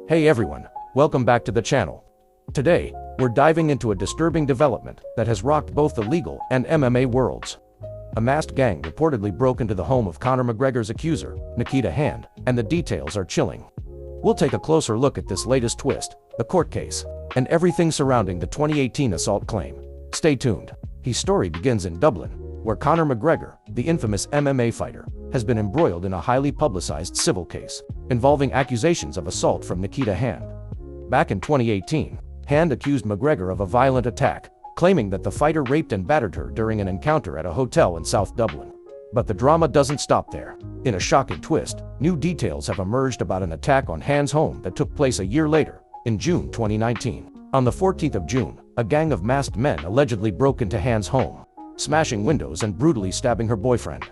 Hey everyone, welcome back to the channel. Today, we're diving into a disturbing development that has rocked both the legal and MMA worlds. A masked gang reportedly broke into the home of Conor McGregor's accuser, Nikita Hand, and the details are chilling. We'll take a closer look at this latest twist, the court case, and everything surrounding the 2018 assault claim. Stay tuned. His story begins in Dublin, where Conor McGregor, the infamous MMA fighter, has been embroiled in a highly publicized civil case involving accusations of assault from Nikita Hand. Back in 2018, Hand accused McGregor of a violent attack, claiming that the fighter raped and battered her during an encounter at a hotel in South Dublin. But the drama doesn't stop there. In a shocking twist, new details have emerged about an attack on Hand's home that took place a year later, in June 2019. On the 14th of June, a gang of masked men allegedly broke into Hand's home, smashing windows and brutally stabbing her boyfriend.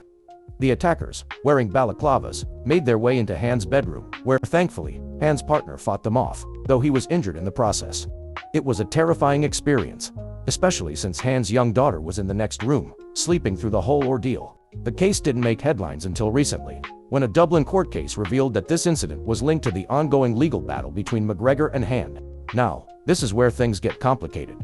The attackers, wearing balaclavas, made their way into Hand's bedroom, where, thankfully, Hand's partner fought them off, though he was injured in the process. It was a terrifying experience, especially since Hand's young daughter was in the next room, sleeping through the whole ordeal. The case didn't make headlines until recently, when a Dublin court case revealed that this incident was linked to the ongoing legal battle between McGregor and Hand. Now, this is where things get complicated.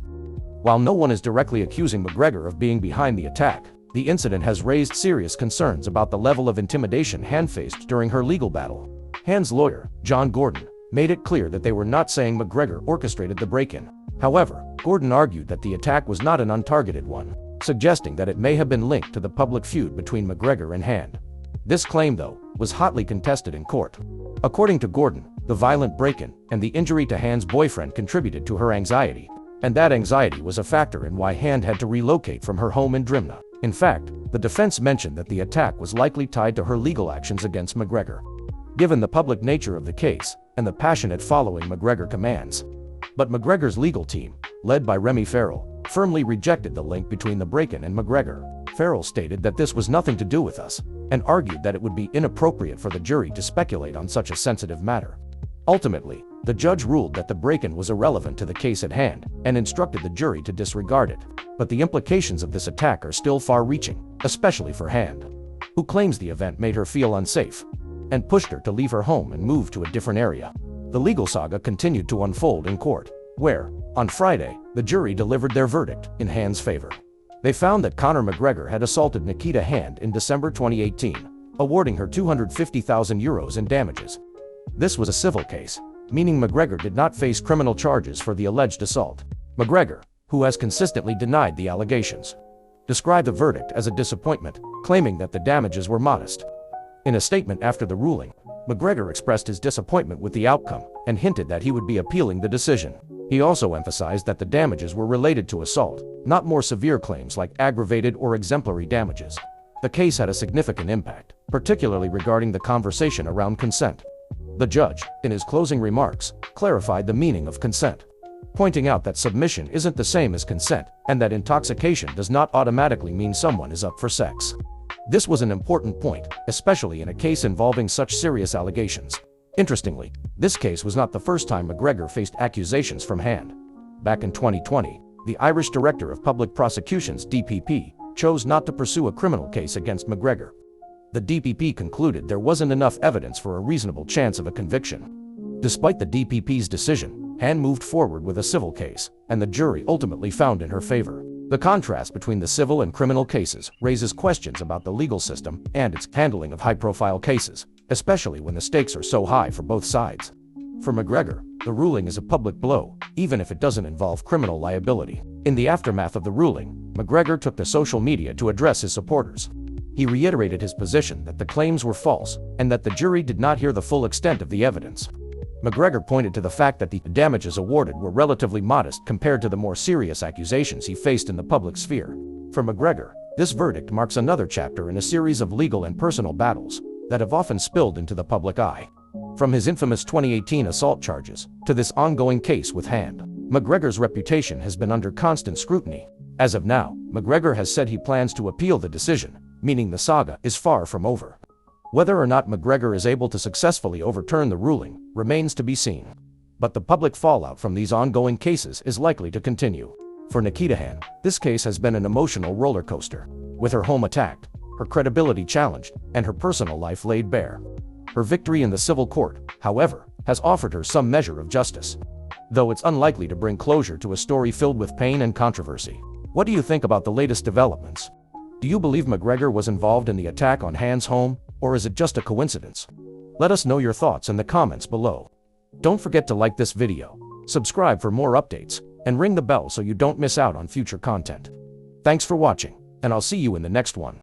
While no one is directly accusing McGregor of being behind the attack, the incident has raised serious concerns about the level of intimidation Hand faced during her legal battle. Hand's lawyer, John Gordon, made it clear that they were not saying McGregor orchestrated the break-in. However, Gordon argued that the attack was not an untargeted one, suggesting that it may have been linked to the public feud between McGregor and Hand. This claim, though, was hotly contested in court. According to Gordon, the violent break-in and the injury to Hand's boyfriend contributed to her anxiety, and that anxiety was a factor in why Hand had to relocate from her home in Drimna. In fact, the defense mentioned that the attack was likely tied to her legal actions against McGregor, given the public nature of the case and the passionate following McGregor commands. But McGregor's legal team, led by Remy Farrell, firmly rejected the link between the break-in and McGregor. Farrell stated that this was nothing to do with us, and argued that it would be inappropriate for the jury to speculate on such a sensitive matter. Ultimately, the judge ruled that the break-in was irrelevant to the case at hand, and instructed the jury to disregard it. But the implications of this attack are still far-reaching, especially for Hand, who claims the event made her feel unsafe, and pushed her to leave her home and move to a different area. The legal saga continued to unfold in court, where, on Friday, the jury delivered their verdict in Hand's favor. They found that Conor McGregor had assaulted Nikita Hand in December 2018, awarding her €250,000 in damages. This was a civil case, meaning McGregor did not face criminal charges for the alleged assault. McGregor, who has consistently denied the allegations, described the verdict as a disappointment, claiming that the damages were modest. In a statement after the ruling, McGregor expressed his disappointment with the outcome and hinted that he would be appealing the decision. He also emphasized that the damages were related to assault, not more severe claims like aggravated or exemplary damages. The case had a significant impact, particularly regarding the conversation around consent. The judge, in his closing remarks, clarified the meaning of consent, pointing out that submission isn't the same as consent, and that intoxication does not automatically mean someone is up for sex. This was an important point, especially in a case involving such serious allegations. Interestingly, this case was not the first time McGregor faced accusations from Hand. Back in 2020, the Irish Director of Public Prosecutions (DPP) chose not to pursue a criminal case against McGregor. The DPP concluded there wasn't enough evidence for a reasonable chance of a conviction. Despite the DPP's decision, Hand moved forward with a civil case, and the jury ultimately found in her favor. The contrast between the civil and criminal cases raises questions about the legal system and its handling of high-profile cases, especially when the stakes are so high for both sides. For McGregor, the ruling is a public blow, even if it doesn't involve criminal liability. In the aftermath of the ruling, McGregor took to social media to address his supporters. He reiterated his position that the claims were false and that the jury did not hear the full extent of the evidence. McGregor pointed to the fact that the damages awarded were relatively modest compared to the more serious accusations he faced in the public sphere. For McGregor, this verdict marks another chapter in a series of legal and personal battles that have often spilled into the public eye. From his infamous 2018 assault charges to this ongoing case with Hand, McGregor's reputation has been under constant scrutiny. As of now, McGregor has said he plans to appeal the decision, meaning the saga is far from over. Whether or not McGregor is able to successfully overturn the ruling remains to be seen. But the public fallout from these ongoing cases is likely to continue. For Nikita Hand, this case has been an emotional roller coaster. With her home attacked, her credibility challenged, and her personal life laid bare. Her victory in the civil court, however, has offered her some measure of justice, though it's unlikely to bring closure to a story filled with pain and controversy. What do you think about the latest developments? Do you believe McGregor was involved in the attack on Hand's home, or is it just a coincidence? Let us know your thoughts in the comments below. Don't forget to like this video, subscribe for more updates, and ring the bell so you don't miss out on future content. Thanks for watching, and I'll see you in the next one.